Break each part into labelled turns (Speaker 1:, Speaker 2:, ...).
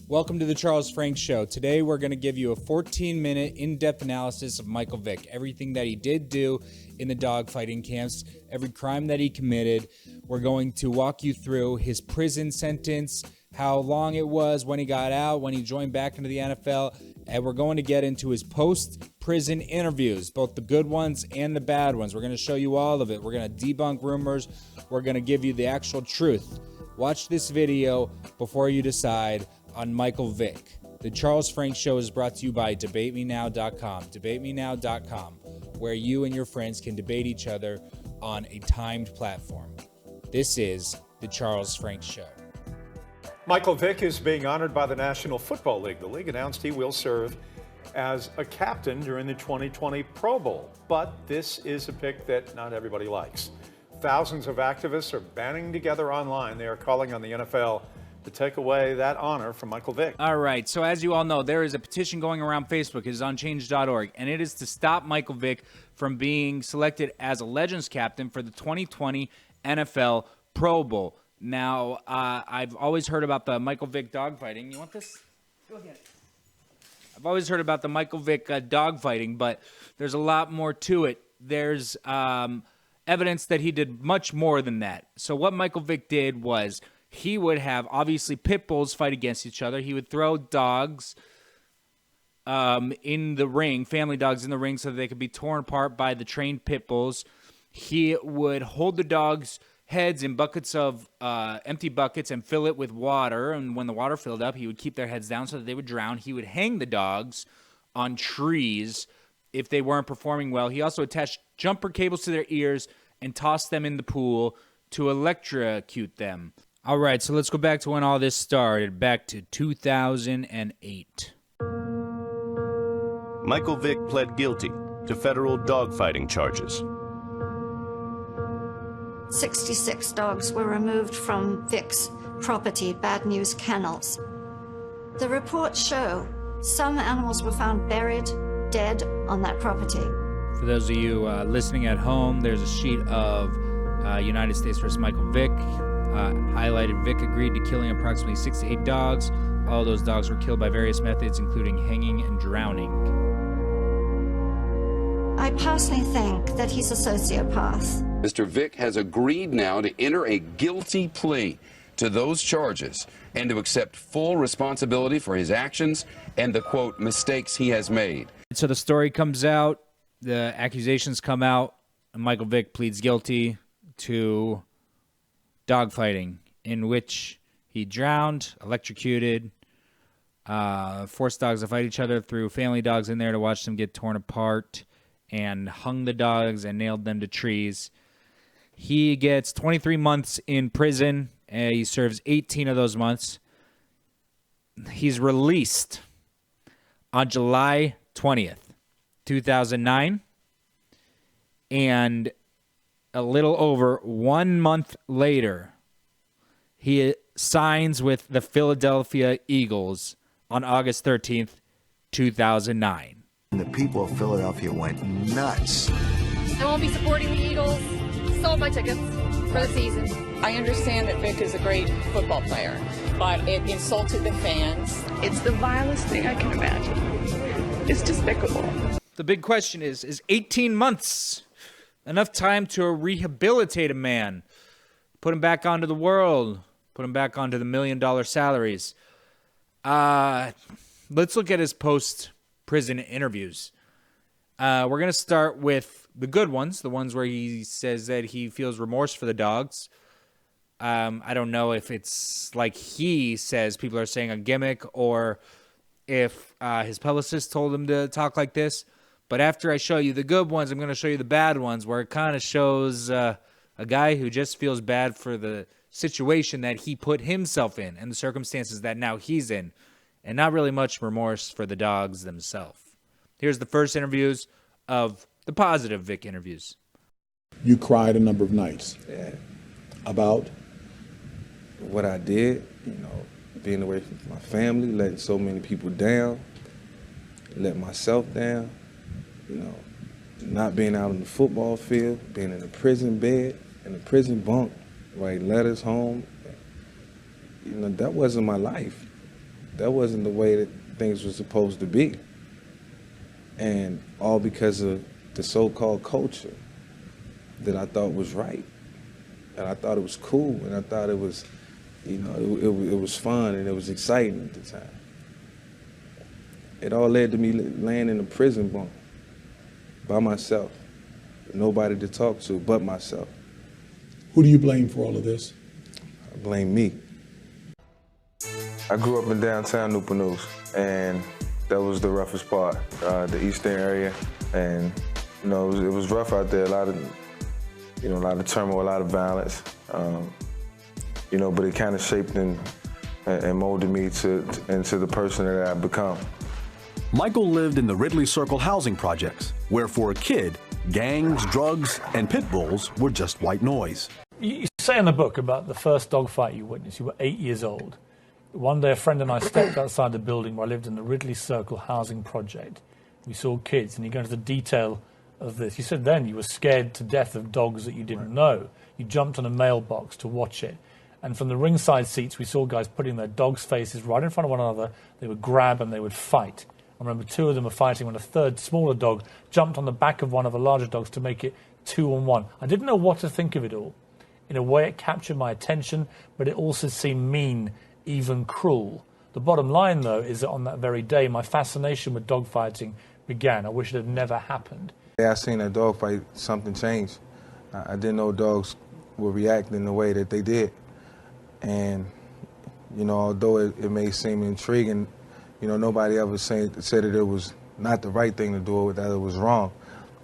Speaker 1: Welcome to the Charles Frank Show. Today we're going to give you a 14-minute in-depth analysis of Michael Vick. Everything that he did do in the dogfighting camps, every crime that he committed. We're going to walk you through his prison sentence, how long it was, when he got out, when he joined back into the NFL, and we're going to get into his post-prison interviews, both the good ones and the bad ones. We're going to show you all of it. We're going to debunk rumors. We're going to give you the actual truth. Watch this video before you decide on Michael Vick. The Charles Frank Show is brought to you by debatemenow.com. Debatemenow.com, where you and your friends can debate each other on a timed platform. This is the Charles Frank Show.
Speaker 2: Michael Vick is being honored by the National Football League. The league announced he will serve as a captain during the 2020 Pro Bowl. But this is a pick that not everybody likes. Thousands of activists are banding together online. They are calling on the NFL to take away that honor from Michael Vick.
Speaker 1: All right, so as you all know, there is a petition going around Facebook. It is on change.org, and it is to stop Michael Vick from being selected as a Legends captain for the 2020 NFL Pro Bowl. Now, I've always heard about the Michael Vick dogfighting. You want this? Go ahead. I've always heard about the Michael Vick dogfighting, but there's a lot more to it. There's evidence that he did much more than that. So what Michael Vick did was he would have, obviously, pit bulls fight against each other. He would throw dogs in the ring, family dogs in the ring, so that they could be torn apart by the trained pit bulls. He would hold the dogs' heads in buckets of empty buckets and fill it with water. And when the water filled up, he would keep their heads down so that they would drown. He would hang the dogs on trees if they weren't performing well. He also attached jumper cables to their ears and tossed them in the pool to electrocute them. All right, so let's go back to when all this started, back to 2008.
Speaker 3: Michael Vick pled guilty to federal dogfighting charges.
Speaker 4: 66 dogs were removed from Vick's property, Bad News Kennels. The reports show some animals were found buried, dead on that property.
Speaker 1: For those of you listening at home, there's a sheet of United States versus Michael Vick. Highlighted Vick agreed to killing approximately 6 to 8 dogs. All those dogs were killed by various methods, including hanging and drowning.
Speaker 4: I personally think that he's a sociopath.
Speaker 5: Mr. Vick has agreed now to enter a guilty plea to those charges and to accept full responsibility for his actions and the, quote, mistakes he has made.
Speaker 1: So the story comes out, the accusations come out, and Michael Vick pleads guilty to dogfighting, in which he drowned, electrocuted, forced dogs to fight each other, threw family dogs in there to watch them get torn apart, and hung the dogs and nailed them to trees. He gets 23 months in prison, and he serves 18 of those months. He's released on July 20th, 2009, and a little over 1 month later, he signs with the Philadelphia Eagles on August 13th, 2009.
Speaker 6: The people of Philadelphia went nuts.
Speaker 7: I won't be supporting the Eagles. Sold my tickets for the season.
Speaker 8: I understand that Vick is a great football player, but it insulted the fans.
Speaker 9: It's the vilest thing I can imagine. It's despicable.
Speaker 1: The big question is 18 months enough time to rehabilitate a man, put him back onto the world, put him back onto the $1 million salaries? Let's look at his post-prison interviews. We're going to start with the good ones, the ones where he says that he feels remorse for the dogs. I don't know if it's like he says people are saying a gimmick or if his publicist told him to talk like this. But after I show you the good ones, I'm going to show you the bad ones, where it kind of shows a guy who just feels bad for the situation that he put himself in and the circumstances that now he's in, and not really much remorse for the dogs themselves. Here's the first interviews of the positive Vick interviews.
Speaker 10: You cried a number of nights.
Speaker 11: Yeah.
Speaker 10: About?
Speaker 11: What I did, being away from my family, letting so many people down, letting myself down. Not being out on the football field, being in a prison bed, in a prison bunk, writing letters home. That wasn't my life. that wasn't the way that things were supposed to be. And all because of the so-called culture that I thought was right. And I thought it was cool, and I thought it was, you know, it was fun and it was exciting at the time. It all led to me laying in a prison bunk by myself, nobody to talk to but myself.
Speaker 10: Who do you blame for all of this?
Speaker 11: I blame me. I grew up in downtown Newport News, and that was the roughest part, the eastern area, and you know it was rough out there. A lot of turmoil, a lot of violence. You know, but it kind of shaped and molded me into the person that I've become.
Speaker 12: Michael lived in the Ridley Circle housing projects, where for a kid, gangs, drugs, and pit bulls were just white noise.
Speaker 13: You say in the book about the first dogfight you witnessed. You were 8 years old. One day a friend and I stepped outside the building where I lived in the Ridley Circle housing project. We saw kids, and you go into the detail of this. You said then you were scared to death of dogs that you didn't know. You jumped on a mailbox to watch it. And from the ringside seats, we saw guys putting their dogs' faces right in front of one another. They would grab and they would fight. I remember two of them were fighting when a third, smaller dog jumped on the back of one of the larger dogs to make it 2-on-1. I didn't know what to think of it all. In a way, it captured my attention, but it also seemed mean, even cruel. The bottom line, though, is that on that very day, my fascination with dogfighting began. I wish it had never happened.
Speaker 11: I seen that dogfight, something changed. I didn't know dogs would react in the way that they did. And, you know, although it may seem intriguing, you know, nobody ever said that it was not the right thing to do, or that it was wrong.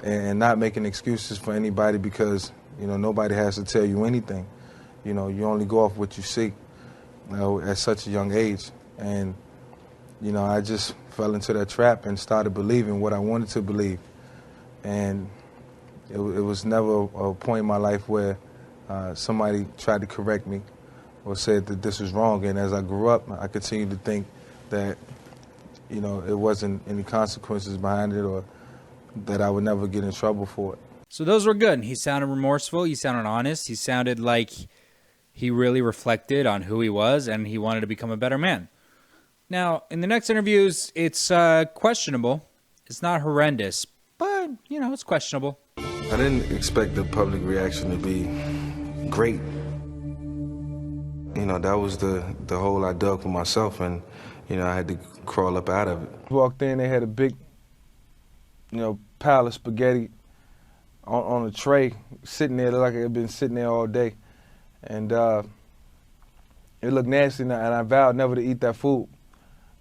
Speaker 11: And not making excuses for anybody, because, you know, nobody has to tell you anything. You know, you only go off what you see, you know, at such a young age. And, you know, I just fell into that trap and started believing what I wanted to believe. And it was never a point in my life where somebody tried to correct me or said that this was wrong. And as I grew up, I continued to think that, you know, it wasn't any consequences behind it, or that I would never get in trouble for it.
Speaker 1: So those were good. He sounded remorseful. He sounded honest. He sounded like he really reflected on who he was and he wanted to become a better man. Now, in the next interviews, it's questionable. It's not horrendous, but, you know, it's questionable.
Speaker 11: I didn't expect the public reaction to be great. You know, that was the hole I dug for myself, and, you know, I had to crawl up out of it. Walked in, they had a big, you know, pile of spaghetti on a tray, sitting there, like it had been sitting there all day. And it looked nasty, and I vowed never to eat that food.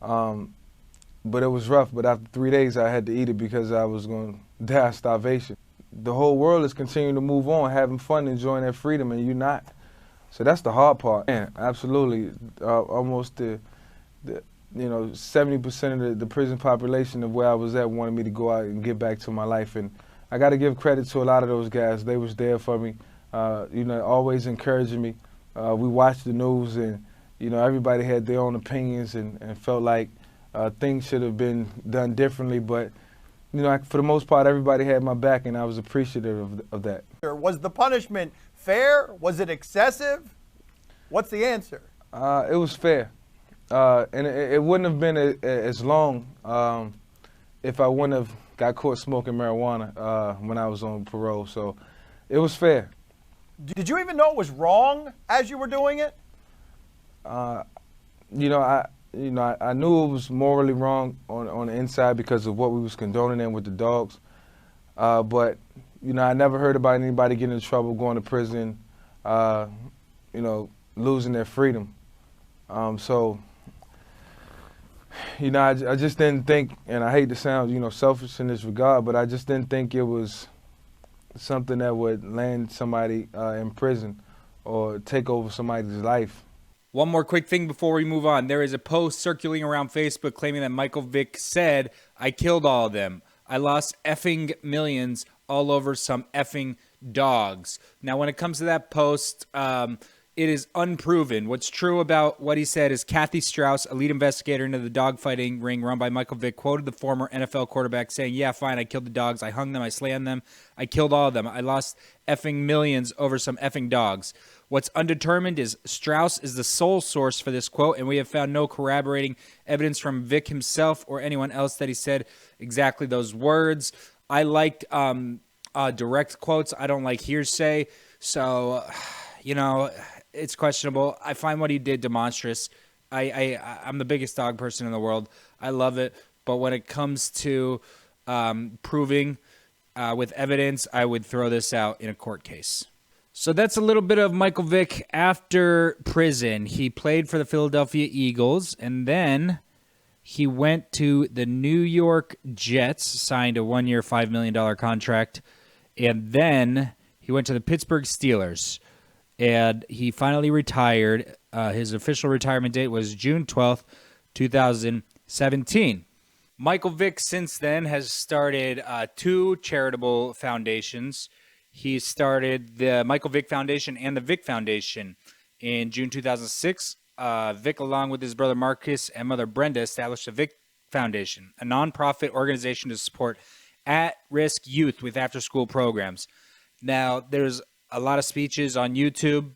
Speaker 11: But it was rough, but after 3 days I had to eat it because I was going to die of starvation. The whole world is continuing to move on, having fun, enjoying their freedom, and you're not. So that's the hard part. Yeah, absolutely. Almost you know, 70% of the prison population of where I was at wanted me to go out and get back to my life. And I got to give credit to a lot of those guys. They was there for me, you know, always encouraging me. We watched the news, and, you know, everybody had their own opinions and felt like things should have been done differently. But, you know, for the most part, everybody had my back, and I was appreciative of that.
Speaker 14: Was the punishment fair? Was it excessive? What's the answer?
Speaker 11: It was fair. And it wouldn't have been as long if I wouldn't have got caught smoking marijuana when I was on parole. So it was fair.
Speaker 14: Did you even know it was wrong as you were doing it?
Speaker 11: You know, I knew it was morally wrong on the inside because of what we was condoning in with the dogs. But, you know, I never heard about anybody getting in trouble, going to prison, you know, losing their freedom. So, you know, I just didn't think, and I hate to sound, you know, selfish in this regard, but I just didn't think it was something that would land somebody in prison or take over somebody's life.
Speaker 1: One more quick thing before we move on. There is a post circulating around Facebook claiming that Michael Vick said, "I killed all of them. I lost effing millions all over some effing dogs." Now, when it comes to that post, it is unproven. What's true about what he said is Kathy Strauss, a lead investigator into the dogfighting ring run by Michael Vick, quoted the former NFL quarterback saying, "Yeah, fine, I killed the dogs. I hung them. I slammed them. I killed all of them. I lost effing millions over some effing dogs." What's undetermined is Strauss is the sole source for this quote, and we have found no corroborating evidence from Vick himself or anyone else that he said exactly those words. I like direct quotes. I don't like hearsay. So, it's questionable. I find what he did demonstrous. I'm the biggest dog person in the world. I love it. But when it comes to proving with evidence, I would throw this out in a court case. So that's a little bit of Michael Vick after prison. He played for the Philadelphia Eagles, and then he went to the New York Jets, signed a 1-year, $5 million contract, and then he went to the Pittsburgh Steelers, and he finally retired. His official retirement date was June 12th, 2017. Michael Vick, since then, has started 2 charitable foundations. He started the Michael Vick Foundation and the Vick Foundation in June 2006. Vick, along with his brother Marcus and mother Brenda, established the Vick Foundation, a nonprofit organization to support at-risk youth with after-school programs. Now, there's a lot of speeches on YouTube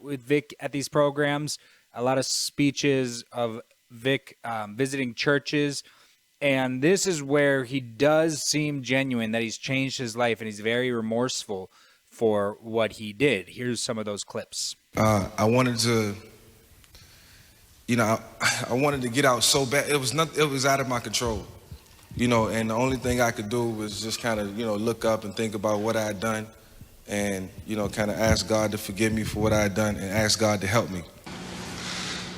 Speaker 1: with Vick at these programs, a lot of speeches of Vick visiting churches. And this is where he does seem genuine, that he's changed his life and he's very remorseful for what he did. Here's some of those clips.
Speaker 11: I wanted to, I wanted to get out so bad. It was out of my control, and the only thing I could do was just kind of, look up and think about what I had done and, kind of ask God to forgive me for what I had done and ask God to help me.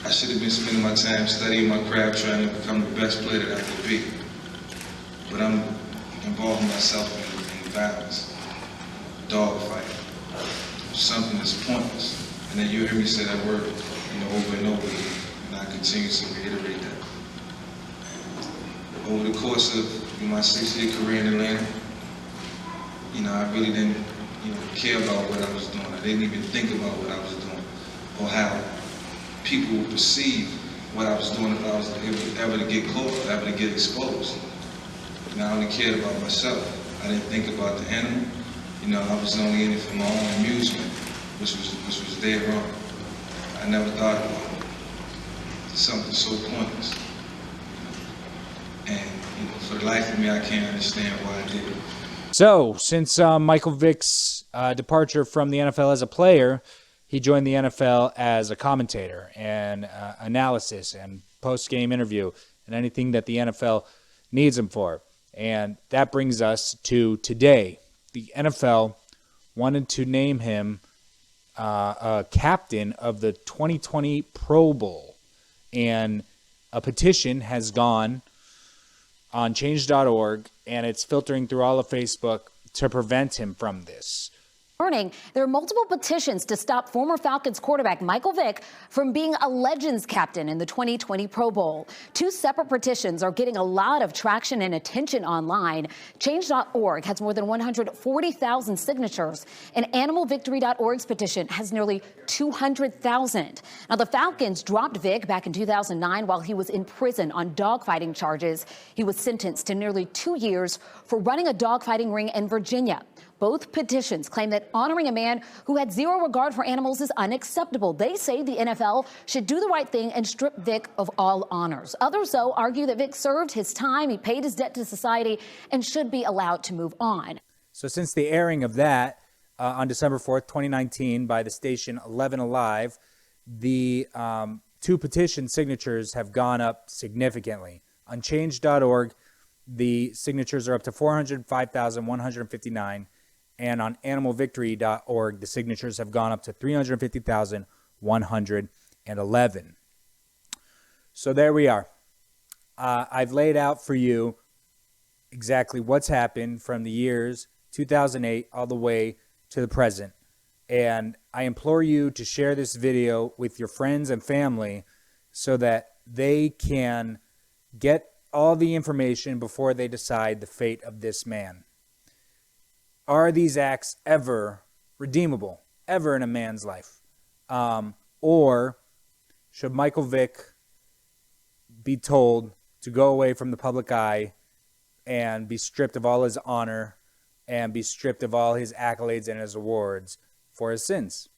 Speaker 11: I should have been spending my time studying my craft, trying to become the best player that I could be. But I'm involving myself in violence, dogfighting, something that's pointless. And then you hear me say that word, over and over again, and I continue to reiterate that. Over the course of my 6-year career in Atlanta, I really didn't, care about what I was doing. I didn't even think about what I was doing or how people would perceive what I was doing if I was ever to get caught, ever to get exposed. I only cared about myself. I didn't think about the animal. I was only in it for my own amusement, which was dead wrong. I never thought about something so pointless. And for the life of me, I can't understand why I did it.
Speaker 1: So, since Michael Vick's departure from the NFL as a player, he joined the NFL as a commentator and analysis and post-game interview and anything that the NFL needs him for. And that brings us to today. The NFL wanted to name him a captain of the 2020 Pro Bowl. And a petition has gone on change.org, and it's filtering through all of Facebook to prevent him from this.
Speaker 15: Morning, there are multiple petitions to stop former Falcons quarterback Michael Vick from being a Legends captain in the 2020 Pro Bowl. 2 separate petitions are getting a lot of traction and attention online. Change.org has more than 140,000 signatures, and AnimalVictory.org's petition has nearly 200,000. Now, the Falcons dropped Vick back in 2009 while he was in prison on dogfighting charges. He was sentenced to nearly 2 years for running a dogfighting ring in Virginia. Both petitions claim that honoring a man who had zero regard for animals is unacceptable. They say the NFL should do the right thing and strip Vick of all honors. Others, though, argue that Vick served his time, he paid his debt to society, and should be allowed to move on.
Speaker 1: So since the airing of that on December 4th, 2019 by the station 11 Alive, the 2 petition signatures have gone up significantly. On change.org, the signatures are up to 405,159. And on animalvictory.org, the signatures have gone up to 350,111. So there we are. I've laid out for you exactly what's happened from the years 2008 all the way to the present. And I implore you to share this video with your friends and family so that they can get all the information before they decide the fate of this man. Are these acts ever redeemable, ever in a man's life? Or should Michael Vick be told to go away from the public eye and be stripped of all his honor and be stripped of all his accolades and his awards for his sins?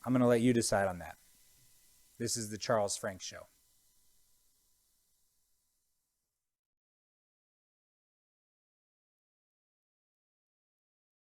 Speaker 1: I'm going to let you decide on that. This is the Charles Frank Show.